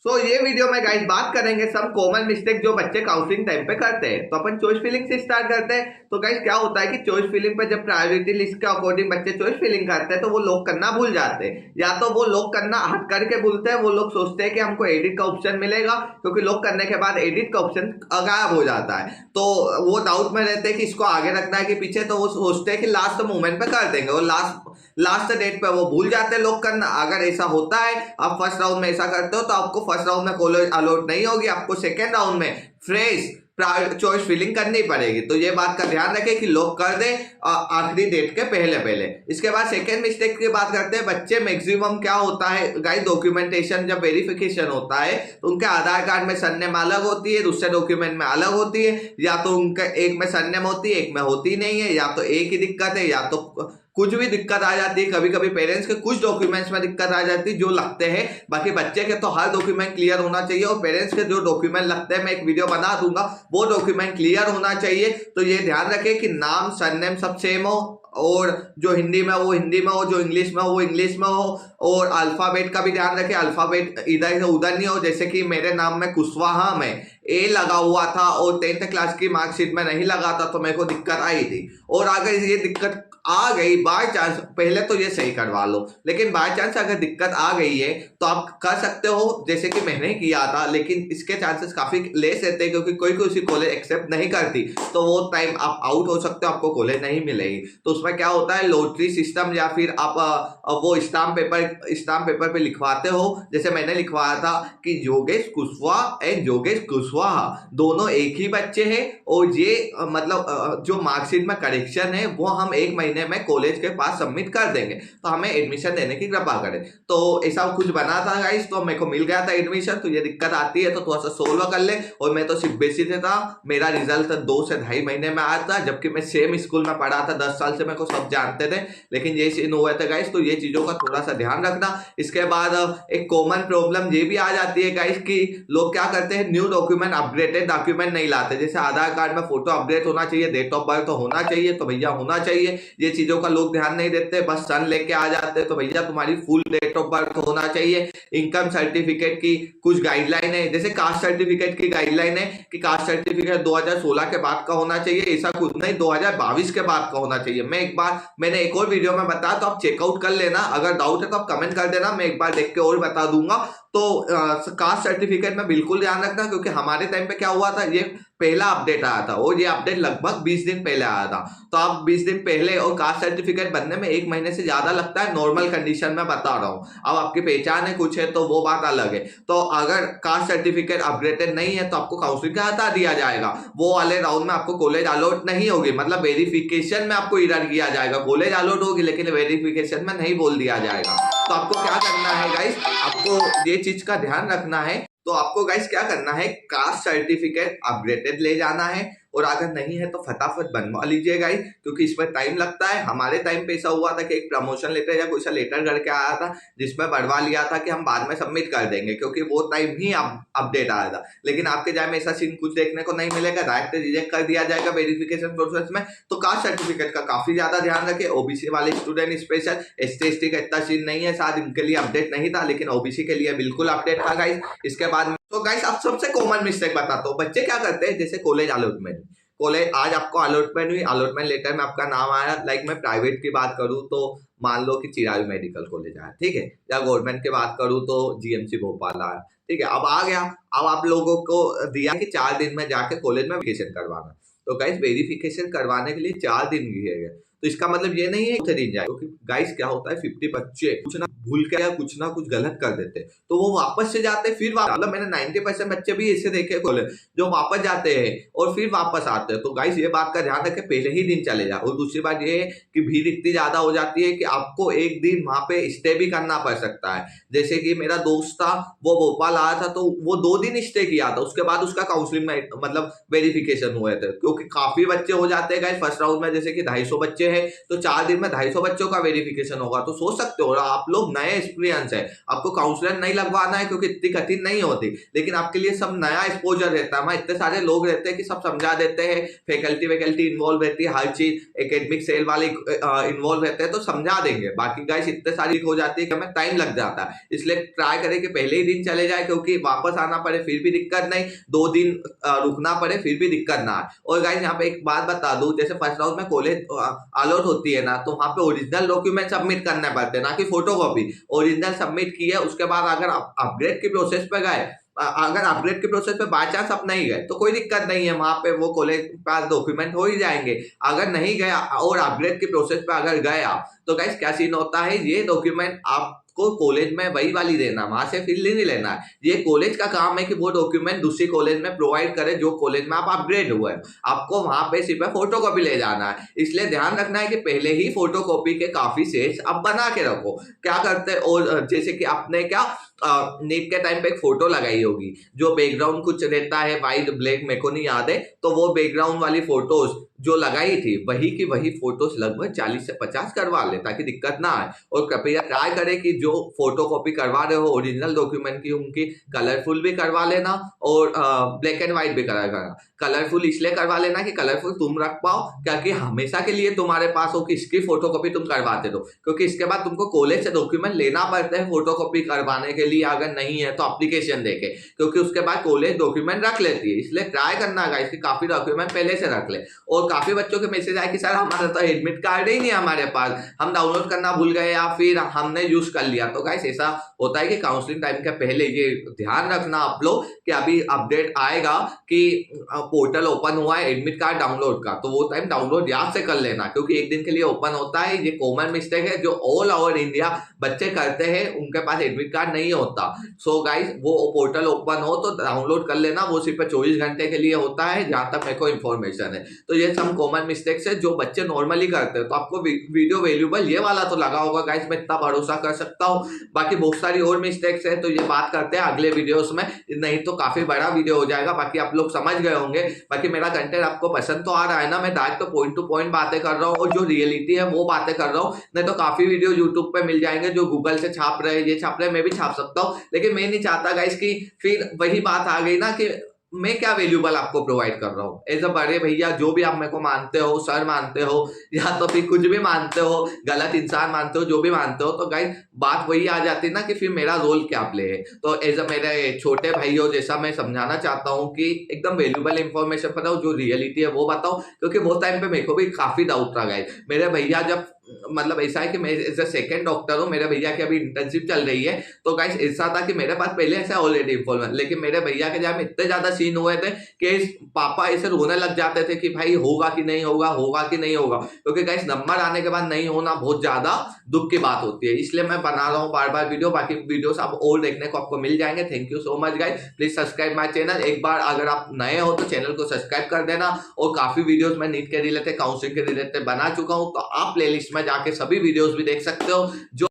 ये वीडियो में गाइस बात करेंगे सब कॉमन मिस्टेक जो बच्चे काउंसलिंग टाइम पे करते हैं। तो अपन चॉइस फिलिंग से स्टार्ट करते हैं। तो गाइस क्या होता है कि चॉइस फिलिंग पे जब प्रायोरिटी लिस्ट के अकॉर्डिंग बच्चे चॉइस फिलिंग करते हैं तो वो लॉक करना भूल जाते हैं, या तो वो लॉक करना हट करके भूलते हैं। वो लोग सोचते हैं कि हमको एडिट का ऑप्शन मिलेगा, क्योंकि लॉक करने के बाद एडिट का ऑप्शन गायब हो जाता है। तो वो डाउट में रहते हैं कि इसको आगे रखना है कि पीछे। तो वो सोचते हैं कि लास्ट मोमेंट पे कर देंगे और लास्ट डेट पे वो भूल जाते हैं लॉक करना। अगर ऐसा होता है, आप फर्स्ट राउंड में ऐसा करते हो तो आपको फर्स्ट राउंड में कॉलेज अलॉट नहीं होगी, आपको सेकेंड राउंड में फ्रेश चॉइस फिलिंग करनी पड़ेगी। तो ये बात का ध्यान रखें कि लॉक कर दे आखिरी डेट के पहले पहले। इसके बाद सेकेंड मिस्टेक की बात करते हैं। बच्चे मैक्सिमम क्या होता है गाइस, डॉक्यूमेंटेशन जब वेरिफिकेशन होता है तो उनके आधार कार्ड में सरनेम अलग होती है, दूसरे डॉक्यूमेंट में अलग होती है, या तो उनका एक में सरनेम होती है एक में होती नहीं है, या तो एक ही दिक्कत है या तो कुछ भी दिक्कत आ जाती है। कभी कभी पेरेंट्स के कुछ डॉक्यूमेंट्स में दिक्कत आ जाती है जो लगते हैं, बाकी बच्चे के तो हर डॉक्यूमेंट क्लियर होना चाहिए। और पेरेंट्स के जो डॉक्यूमेंट लगते हैं मैं एक वीडियो बना दूंगा, वो डॉक्यूमेंट क्लियर होना चाहिए। तो ये ध्यान रखें कि नाम सरनेम सब सेम हो, और जो हिंदी में वो हिंदी में हो, जो इंग्लिश में हो वो इंग्लिश में हो। और अल्फाबेट का भी ध्यान रखें, अल्फाबेट इधर से उधर नहीं हो। जैसे कि मेरे नाम में कुशवाहा में ए लगा हुआ था और 10th क्लास की मार्कशीट में नहीं लगा था, तो मेरे को दिक्कत आई थी। और अगर ये दिक्कत आ गई बाय चांस, पहले तो ये सही करवा लो, लेकिन बाय चांस अगर दिक्कत आ गई है तो आप कर सकते हो जैसे कि मैंने किया था। लेकिन इसके चांसेस काफी लेस रहते हैं, क्योंकि कोई कोई कॉलेज एक्सेप्ट नहीं करती, तो वो टाइम आप आउट हो सकते हो, आपको कॉलेज नहीं मिलेगी। तो उसमें क्या होता है, लॉटरी सिस्टम, या फिर आप वो स्टाम्प पेपर पे लिखवाते हो। जैसे मैंने लिखवाया था कि योगेश कुशवाहा एंड योगेश कुशवाहा दोनों एक ही बच्चे हैं, और ये मतलब जो मार्कशीट में करेक्शन है वो हम 1 महीने में कॉलेज के पास सबमिट कर देंगे, तो हमें एडमिशन देने की कृपा करें। तो ऐसा कुछ बना था गाइस, तो मेरे को मिल गया था एडमिशन। तो ये दिक्कत आती है तो थोड़ा सा सोल्व कर ले। और मैं तो सिर्फ बेसिक से था, मेरा रिजल्ट 2 से 2.5 महीने में आया था, जबकि मैं सेम स्कूल में पढ़ा था 10 साल से, मेरे को सब जानते थे। लेकिन ये सीन हुआ था गाइस, तो ये चीजों का थोड़ा सा ध्यान रखना। इसके बाद एक कॉमन प्रॉब्लम ये भी आ जाती है गाइस कि लोग क्या करते हैं, न्यू डॉक्यूमेंट अपडेटेड डॉक्यूमेंट नहीं लाते। जैसे आधार कार्ड में फोटो अपडेट होना चाहिए, डेट ऑफ बर्थ होना चाहिए, तो भैया होना चाहिए। ये चीजों का लोग ध्यान नहीं देते, बस सन लेके आ जाते हैं। तो भैया तुम्हारी फुल डेट ऑफ बर्थ होना चाहिए। इनकम सर्टिफिकेट की कुछ गाइडलाइन है, जैसे कास्ट सर्टिफिकेट की गाइडलाइन है कि कास्ट सर्टिफिकेट 2016 के बाद का होना चाहिए। ऐसा कुछ नहीं, 2022 के बाद का होना चाहिए। मैंने एक और वीडियो में बताया, तो आप चेकआउट कर लेना। अगर डाउट है तो आप कमेंट कर देना, मैं एक बार देख के और बता दूंगा। तो कास्ट सर्टिफिकेट में बिल्कुल ध्यान रखना, क्योंकि हमारे टाइम पे क्या हुआ था, ये पहला अपडेट आया था और ये अपडेट लगभग 20 दिन पहले आया था। तो आप 20 दिन पहले, और कास्ट सर्टिफिकेट बनने में 1 महीने से ज्यादा लगता है, नॉर्मल कंडीशन में बता रहा हूं। अब आपकी पहचान है कुछ है तो वो बात अलग है। तो अगर कास्ट सर्टिफिकेट अपडेटेड नहीं है तो आपको काउंसलिंग का हटा दिया जाएगा। वो वाले राउंड में आपको कॉलेज अलॉट नहीं होगी, मतलब वेरिफिकेशन में आपको इरर किया जाएगा। कॉलेज अलॉट होगी लेकिन वेरिफिकेशन में नहीं बोल दिया जाएगा। तो आपको क्या करना है गाइस, आपको ये चीज का ध्यान रखना है। तो आपको गाइस क्या करना है, कास्ट सर्टिफिकेट अपडेटेड ले जाना है, और अगर नहीं है तो फटाफट बनवा लीजिए गाइस, क्योंकि इसमें टाइम लगता है। हमारे टाइम पे ऐसा हुआ था कि एक प्रमोशन लेटर या कोई सा लेटर करके आया था, जिसमें बढ़वा लिया था कि हम बाद में सबमिट कर देंगे, क्योंकि वो टाइम ही अपडेट आया था। लेकिन आपके जाए में ऐसा सीन कुछ देखने को नहीं मिलेगा, डायरेक्ट रिजेक्ट कर दिया जाएगा वेरिफिकेशन प्रोसेस में। तो कास्ट सर्टिफिकेट का काफी ज्यादा ध्यान रखें। ओबीसी वाले स्टूडेंट स्पेशल, ST/ST का इतना सीन नहीं है, शायद इनके लिए अपडेट नहीं था, लेकिन ओबीसी के लिए बिल्कुल अपडेट था गाइस। इसके बाद तो गाइस आप सबसे कॉमन मिस्टेक बताता हूँ। बच्चे क्या करते हैं, जैसे कॉलेज अलॉटमेंट, कॉलेज आज आपको अलॉटमेंट हुई, अलॉटमेंट लेटर में आपका नाम आया। लाइक मैं प्राइवेट की बात करूं तो मान लो कि चिरायू मेडिकल कॉलेज आया, ठीक है, या गवर्नमेंट की बात करूं तो GMC भोपाल आया, ठीक है। अब आ गया, अब आप लोगों को दिया कि 4 दिन में जाके कॉलेज में वेरिफिकेशन करवाना। तो गाइस वेरिफिकेशन करवाने के लिए 4 दिन दिए गए, तो इसका मतलब ये नहीं है कि दिन जाए, क्योंकि गाइस क्या होता है 50 बच्चे कुछ ना भूल के या कुछ ना कुछ गलत कर देते, तो वो वापस से जाते, फिर मतलब मैंने 90% बच्चे भी ऐसे देखे कॉलेज जो वापस जाते हैं और फिर वापस आते हैं। तो गाइस ये बात का ध्यान रखें, पहले ही दिन चले जाओ। और दूसरी बात ये है कि भीड़ इतनी ज्यादा हो जाती है कि आपको एक दिन वहां पे स्टे भी करना पड़ सकता है। जैसे कि मेरा दोस्त था, वो भोपाल आया था, तो वो 2 दिन स्टे किया था, उसके बाद उसका काउंसलिंग में मतलब वेरिफिकेशन हुए थे, क्योंकि काफी बच्चे हो जाते हैं गाइस फर्स्ट राउंड में। जैसे कि 250 बच्चे हैं तो 4 दिन में 250 बच्चों का वेरिफिकेशन होगा। तो सोच सकते हो आप लोग नए एक्सपीरियंस है, आपको काउंसलर नहीं लगवाना है क्योंकि इतनी कठिन नहीं होती, लेकिन आपके लिए सब नया एक्सपोजर रहता है। वहाँ इतने सारे लोग रहते हैं कि सब समझा देते हैं, फैकल्टी इन्वॉल्व रहती है, हर चीज एकेडमिक सेल वाले इन्वॉल्व रहते हैं तो समझा देंगे। बाकी गाइस इतने सारी हो जाती है कि हमें टाइम लग जाता है, इसलिए ट्राई करें कि पहले ही दिन चले जाए, क्योंकि वापस आना पड़े फिर भी दिक्कत नहीं, 2 दिन रुकना पड़े फिर भी दिक्कत ना आए। और गाइस यहाँ पे एक बात बता दूं, जैसे फर्स्ट राउंड में कॉलेज अलॉट होती है ना, तो वहां पे ओरिजिनल डॉक्यूमेंट सबमिट करने पड़ते हैं, ना कि फोटोकॉपी। ओरिजिनल सबमिट किए, उसके बाद अगर आप अपग्रेड के प्रोसेस पे गए, अगर अपग्रेड के प्रोसेस पे बाय चांस आप नहीं गए तो कोई दिक्कत नहीं है, वहां पे वो कॉलेज पास डॉक्यूमेंट हो ही जाएंगे। अगर नहीं गया और अपग्रेड के प्रोसेस पे अगर गए आप, तो गाइस क्या सीन होता है, ये डॉक्यूमेंट आपको कॉलेज में वही वाली देना, वहां से फिर नहीं लेना है। ये कॉलेज का काम है कि वो डॉक्यूमेंट दूसरी कॉलेज में प्रोवाइड करे जो कॉलेज में आप अपग्रेड हुए हैं। आपको वहां पे सिर्फ फोटोकॉपी ले जाना है, इसलिए ध्यान रखना है कि पहले ही फोटोकॉपी के काफी सेट्स आप बना के रखो। क्या करते हैं, और जैसे कि आपने क्या नीट के टाइम पे एक फोटो लगाई होगी, जो बैकग्राउंड कुछ रहता है व्हाइट ब्लैक, मेरे को नहीं याद है, तो वो बैकग्राउंड वाली फोटोज जो लगाई थी वही की वही फोटोज लगभग 40 से 50 करवा ले, ताकि दिक्कत ना आए। और कृपया ट्राई करें कि जो फोटोकॉपी करवा रहे हो ओरिजिनल डॉक्यूमेंट की, उनकी कलरफुल भी करवा लेना और ब्लैक एंड व्हाइट भी करवा लेना। कलरफुल इसलिए करवा लेना कि कलरफुल तुम रख पाओ, क्योंकि हमेशा के लिए तुम्हारे पास हो कि इसकी फोटोकॉपी तुम करवाते दो, क्योंकि इसके बाद तुमको कॉलेज से डॉक्यूमेंट लेना पड़ता है फोटोकॉपी करवाने के लिए, अगर नहीं है तो एप्लीकेशन देके, क्योंकि उसके बाद कॉलेज डॉक्यूमेंट रख लेती है। इसलिए ट्राई करना गाइस कि काफी डॉक्यूमेंट पहले से रख ले। और काफी बच्चों के मैसेज आए कि सर हमारा तो एडमिट कार्ड ही नहीं हमारे पास, हम डाउनलोड करना भूल गए या फिर हमने यूज कर लिया। तो गाइस ऐसा होता है कि काउंसलिंग टाइम के पहले ये ध्यान रखना आप लोग कि अभी अपडेट आएगा कि पोर्टल ओपन हुआ है एडमिट कार्ड डाउनलोड का, तो वो टाइम डाउनलोड याद से कर लेना, क्योंकि एक दिन के लिए ओपन होता है। ये कॉमन मिस्टेक है जो ऑल ओवर इंडिया बच्चे करते हैं, उनके पास एडमिट कार्ड नहीं होता। सो गाइस वो पोर्टल ओपन हो तो डाउनलोड कर लेना, वो सिर्फ 24 घंटे के लिए होता है जहां तक मेरे को इन्फॉर्मेशन है। तो ये सब कॉमन मिस्टेक्स है जो बच्चे नॉर्मली करते हैं। तो आपको वीडियो वैल्यूएबल ये वाला तो लगा होगा गाइस, मैं इतना भरोसा कर सकता हूँ। बाकी बहुत सारी और मिस्टेक्स है तो ये बात करते हैं अगले वीडियोस में, नहीं तो काफी बड़ा वीडियो हो जाएगा। बाकी आप लोग समझ गए होंगे। बाकी मेरा कंटेंट आपको पसंद तो आ रहा है ना, मैं डायरेक्ट तो पॉइंट टू पॉइंट बातें कर रहा हूँ और जो रियलिटी है वो बातें कर रहा हूँ। नहीं तो काफी वीडियो यूट्यूब पे मिल जाएंगे जो गूगल से छाप रहे हैं, ये छाप रहे हैं, मैं भी छाप सकता हूँ, लेकिन मैं नहीं चाहता गाइस कि फिर वही बात आ गई ना कि मैं क्या वैल्यूबल आपको प्रोवाइड कर रहा हूँ। एज अ बड़े भैया जो भी आप मेरे को मानते हो, सर मानते हो या तो फिर कुछ भी मानते हो, गलत इंसान मानते हो, जो भी मानते हो, तो गाइस बात वही आ जाती है ना कि फिर मेरा रोल क्या प्ले है। तो एज अ मेरे छोटे भाइयों जैसा मैं समझाना चाहता हूँ कि एकदम वैल्यूबल इंफॉर्मेशन बताओ, जो रियलिटी है वो बताओ, क्योंकि वो टाइम पे मेरे को भी काफी डाउट था गाइस। मेरे भैया जब मतलब ऐसा है कि मैं एज अ सेकंड डॉक्टर हूँ, मेरे भैया की अभी इंटर्नशिप चल रही है, तो गाइस ऐसा था कि मेरे पास पहले ऐसा ऑलरेडी इन्फॉर्मेशन, लेकिन मेरे भैया के जब इतने ज्यादा सीन हुए थे कि पापा ऐसे रोने लग जाते थे कि भाई होगा कि नहीं होगा, होगा कि नहीं होगा, क्योंकि गाइस नंबर आने के बाद नहीं होना बहुत ज्यादा दुख की बात होती है। इसलिए मैं बना रहा हूँ बार बार वीडियो। बाकी वीडियोस आप और देखने को आपको मिल जाएंगे। Thank you so much guys, please subscribe my channel. एक बार अगर आप नए हो तो चैनल को सब्सक्राइब कर देना। और काफी वीडियोस मैं नीट के रिलेटेड, काउंसलिंग के रिलेटेड बना चुका हूँ, तो आप प्लेलिस्ट में जाके सभी वीडियोस भी देख सकते हो जो